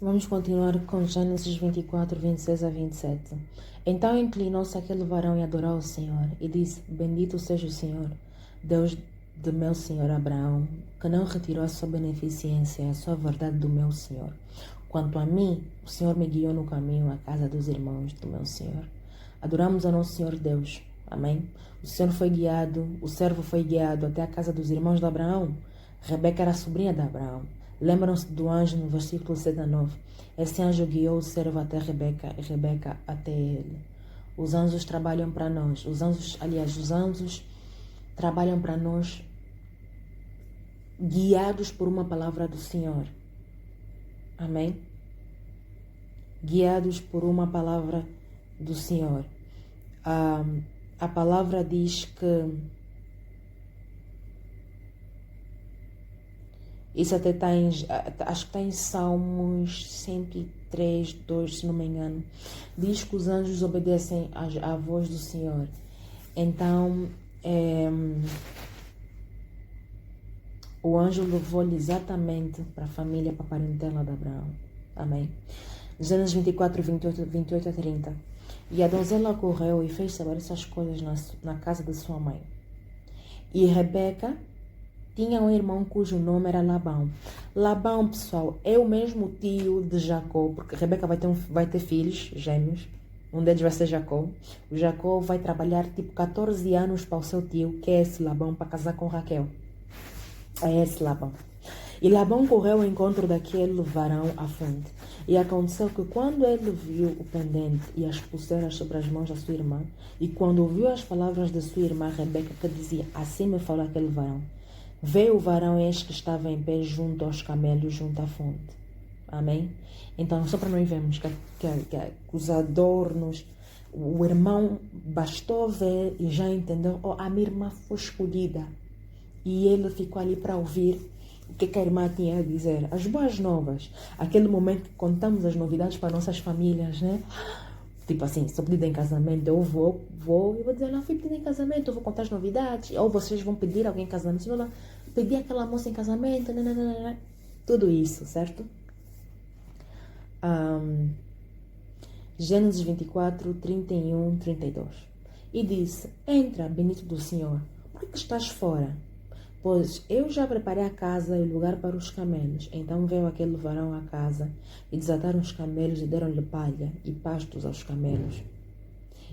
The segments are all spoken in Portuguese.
Vamos continuar com Gênesis 24, 26 a 27. Então inclinou-se aquele varão e adorou o Senhor, e disse: Bendito seja o Senhor, Deus de meu senhor Abraão, que não retirou a sua beneficência e a sua verdade do meu senhor. Quanto a mim, o Senhor me guiou no caminho à casa dos irmãos do meu senhor. Adoramos a nosso Senhor Deus. Amém? O servo foi guiado até a casa dos irmãos de Abraão. Rebeca era sobrinha de Abraão. Lembram-se do anjo no versículo 7 a 9. Esse anjo guiou o servo até Rebeca e Rebeca até ele. Os anjos trabalham para nós. Os anjos trabalham para nós guiados por uma palavra do Senhor. Amém? Guiados por uma palavra do Senhor. A palavra diz que isso até está em, acho que está em Salmos 103, 2, se não me engano. Diz que os anjos obedecem à voz do Senhor. Então, o anjo levou-lhe exatamente para a família, para a parentela de Abraão. Amém? Gênesis 24, 28 a 30. E a donzela correu e fez saber essas coisas na casa de sua mãe. E Rebeca tinha um irmão cujo nome era Labão. Labão, pessoal, é o mesmo tio de Jacó, porque Rebeca vai ter filhos gêmeos. Um deles vai ser Jacó. O Jacó vai trabalhar tipo 14 anos para o seu tio, que é esse Labão, para casar com Raquel. É esse Labão. E Labão correu ao encontro daquele varão à frente. E aconteceu que quando ele viu o pendente e as pulseiras sobre as mãos da sua irmã, e quando ouviu as palavras de sua irmã Rebeca, que dizia: Assim me falou aquele varão, veio o varão este que estava em pé junto aos camelos, junto à fonte. Amém? Então, só para nós vermos que os adornos, o irmão bastou ver e já entendeu: a minha irmã foi escolhida. E ele ficou ali para ouvir o que a irmã tinha a dizer. As boas novas. Aquele momento que contamos as novidades para nossas famílias, né? Tipo assim, sou pedida em casamento, eu vou e vou dizer: não, fui pedida em casamento, eu vou contar as novidades. Ou vocês vão pedir alguém em casamento. Eu não, pedi aquela moça em casamento, nananana. Tudo isso, certo? Gênesis 24, 31, 32. E disse: Entra, bendito do Senhor, por que estás fora? Pois eu já preparei a casa e o lugar para os camelos. Então veio aquele varão à casa e desataram os camelos e deram-lhe palha e pastos aos camelos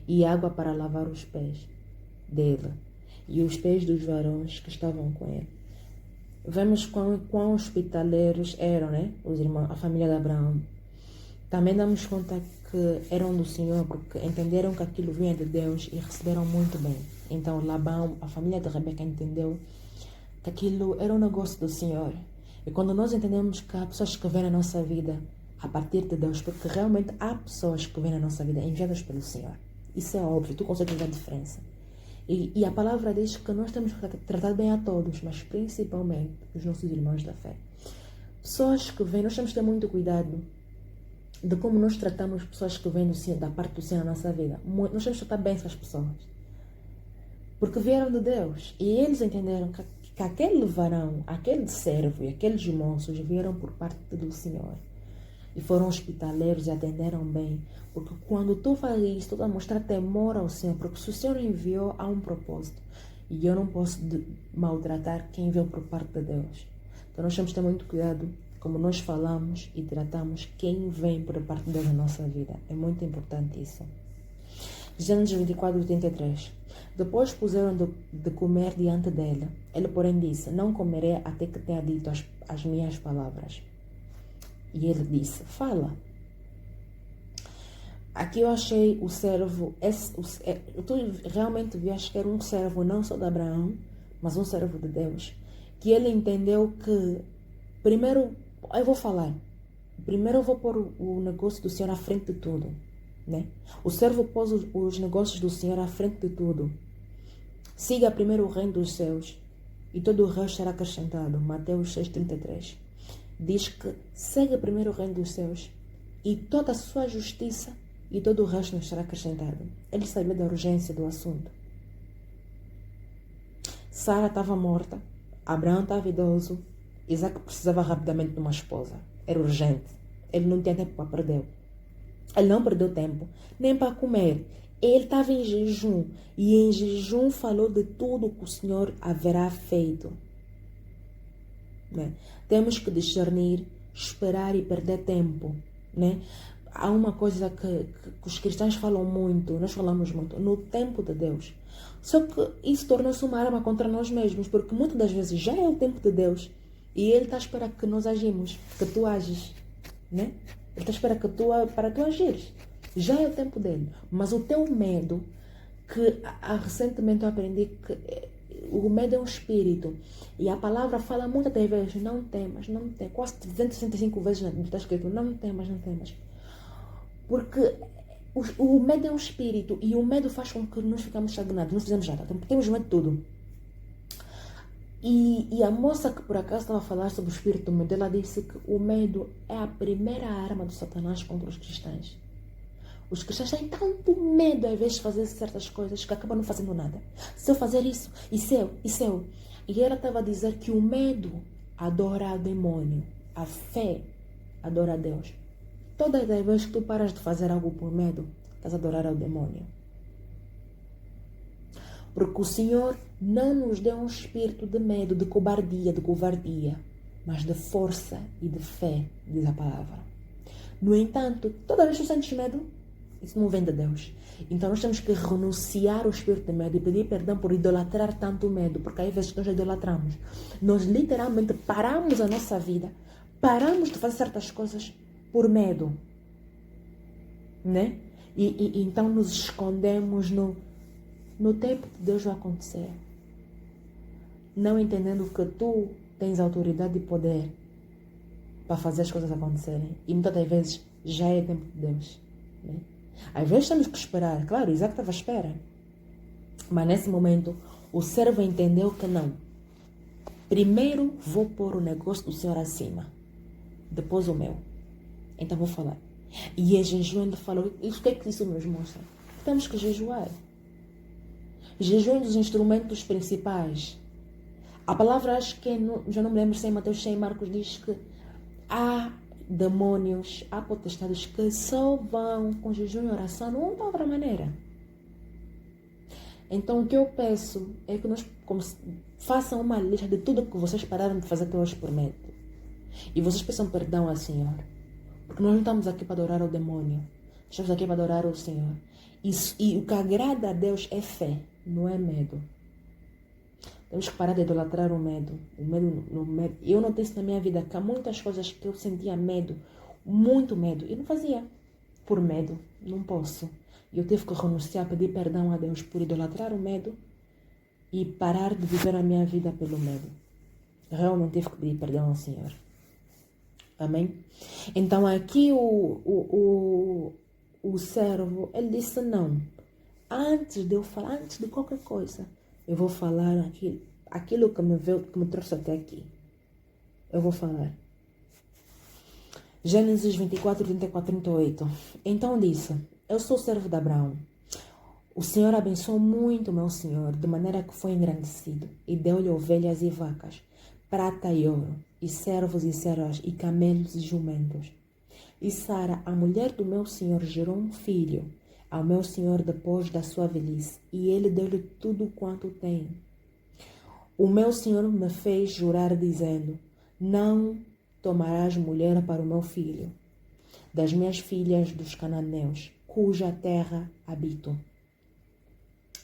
e água para lavar os pés dele e os pés dos varões que estavam com ele. Vemos quão hospitaleiros eram, né? Os irmãos, a família de Abraão. Também damos conta que eram do Senhor porque entenderam que aquilo vinha de Deus e receberam muito bem. Então Labão, a família de Rebeca, entendeu que aquilo era um negócio do Senhor. E quando nós entendemos que há pessoas que vêm na nossa vida a partir de Deus, porque realmente há pessoas que vêm na nossa vida enviadas pelo Senhor. Isso é óbvio, tu consegues ver a diferença. E a palavra diz que nós temos que tratar bem a todos, mas principalmente os nossos irmãos da fé. Pessoas que vêm, nós temos que ter muito cuidado de como nós tratamos pessoas que vêm da parte do Senhor na nossa vida. Nós temos que tratar bem essas pessoas. Porque vieram de Deus. E eles entenderam que aquele varão, aquele servo e aqueles moços vieram por parte do Senhor. E foram hospitaleiros e atenderam bem. Porque quando tu fazes isso, tu vai mostrar temor ao Senhor. Porque se o Senhor enviou, há um propósito. E eu não posso maltratar quem veio por parte de Deus. Então nós temos que ter muito cuidado como nós falamos e tratamos quem vem por parte de Deus na nossa vida. É muito importante isso. Gênesis 24, 83. Depois puseram de comer diante dele. Ele, porém, disse: Não comerei até que tenha dito as minhas palavras. E ele disse: Fala. Aqui eu achei o servo. Tu realmente vias que era um servo não só de Abraão, mas um servo de Deus. Que ele entendeu que, primeiro, eu vou falar. Primeiro eu vou pôr o negócio do Senhor à frente de tudo. Né? O servo pôs os negócios do Senhor à frente de tudo. Siga primeiro o reino dos céus e todo o resto será acrescentado. Mateus 6,33 diz que segue primeiro o reino dos céus e toda a sua justiça e todo o resto nos será acrescentado. Ele sabia da urgência do assunto. Sara estava morta, Abraão estava idoso, Isaac precisava rapidamente de uma esposa. Era urgente. ele não tinha tempo para perder. Ele não perdeu tempo, nem para comer. Ele estava em jejum. E em jejum falou de tudo que o Senhor haverá feito. Né? Temos que discernir, esperar e perder tempo. Né? Há uma coisa que os cristãos falam muito, nós falamos muito, no tempo de Deus. Só que isso torna-se uma arma contra nós mesmos, porque muitas das vezes já é o tempo de Deus e Ele está à espera que nós agimos, que tu ages. Né? Ele está à espera para tu agires. Já é o tempo dele. Mas o teu medo, que recentemente eu aprendi que o medo é um espírito. E a palavra fala muitas vezes, não temas, não temas. Quase 265 vezes está escrito, não temas, não temas. Porque o medo é um espírito e o medo faz com que nós ficamos estagnados, não fizemos nada, temos medo de tudo. E a moça que por acaso estava a falar sobre o espírito do medo, ela disse que o medo é a primeira arma do Satanás contra os cristãos. Os cristãos têm tanto medo, às vezes, de fazer certas coisas que acabam não fazendo nada. Se eu fazer isso, e se eu. E ela estava a dizer que o medo adora o demônio, a fé adora a Deus. Todas as vezes que tu paras de fazer algo por medo, estás a adorar ao demônio. Porque o Senhor não nos deu um espírito de medo, de covardia, mas de força e de fé, diz a palavra. No entanto, toda vez que tu sentes medo, isso não vem de Deus. Então nós temos que renunciar ao espírito de medo e pedir perdão por idolatrar tanto medo, porque às vezes nós idolatramos. Nós literalmente paramos a nossa vida, paramos de fazer certas coisas por medo. Né? E então nos escondemos no tempo que Deus vai acontecer. Não entendendo que tu tens autoridade e poder para fazer as coisas acontecerem. E muitas das vezes já é tempo de Deus. Né? Às vezes temos que esperar. Claro, Isaac estava à espera. Mas nesse momento, o servo entendeu que não. Primeiro vou pôr o negócio do Senhor acima. Depois o meu. Então vou falar. E em jejum ele falou. Isso, o que é que isso nos mostra? Temos que jejuar. Jejum é um dos instrumentos principais. A palavra, acho que já não me lembro se em Mateus 100 Marcos diz que há demônios, há potestades que só vão com jejum e oração, não há outra maneira. Então o que eu peço é que nós façam uma lista de tudo que vocês pararam de fazer até hoje por medo. E vocês peçam perdão ao Senhor. Porque nós não estamos aqui para adorar o demônio. Estamos aqui para adorar o Senhor. E o que agrada a Deus é fé, não é medo. Temos que parar de idolatrar o medo. O medo. Eu notei isso na minha vida, que há muitas coisas que eu sentia medo, muito medo, e não fazia. Por medo, não posso. E eu tive que renunciar, pedir perdão a Deus por idolatrar o medo e parar de viver a minha vida pelo medo. Realmente tive que pedir perdão ao Senhor. Amém? Então aqui o servo, ele disse não. Antes de eu falar, antes de qualquer coisa, eu vou falar aquilo que me trouxe até aqui. Eu vou falar. Gênesis 24, 34, 38. Então disse, eu sou servo de Abraão. O Senhor abençoou muito meu senhor, de maneira que foi engrandecido, e deu-lhe ovelhas e vacas, prata e ouro, e servos e servas, e camelos e jumentos. E Sara, a mulher do meu senhor, gerou um filho ao meu senhor depois da sua velhice, e ele deu-lhe tudo quanto tem. O meu senhor me fez jurar, dizendo, não tomarás mulher para o meu filho, das minhas filhas dos cananeus, cuja terra habito.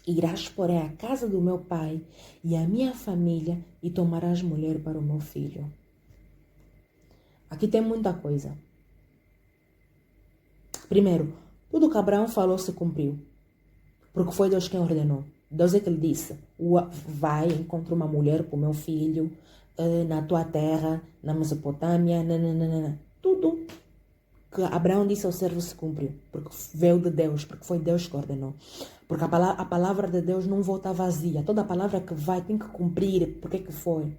Irás, porém, à casa do meu pai e à minha família, e tomarás mulher para o meu filho. Aqui tem muita coisa. Primeiro, tudo que Abraão falou se cumpriu, porque foi Deus quem ordenou. Deus é que lhe disse, vai, encontra uma mulher para o meu filho, na tua terra, na Mesopotâmia, nananana. Tudo que Abraão disse ao servo se cumpriu, porque veio de Deus, porque foi Deus que ordenou. Porque a palavra de Deus não volta vazia. Toda palavra que vai tem que cumprir. Por que foi?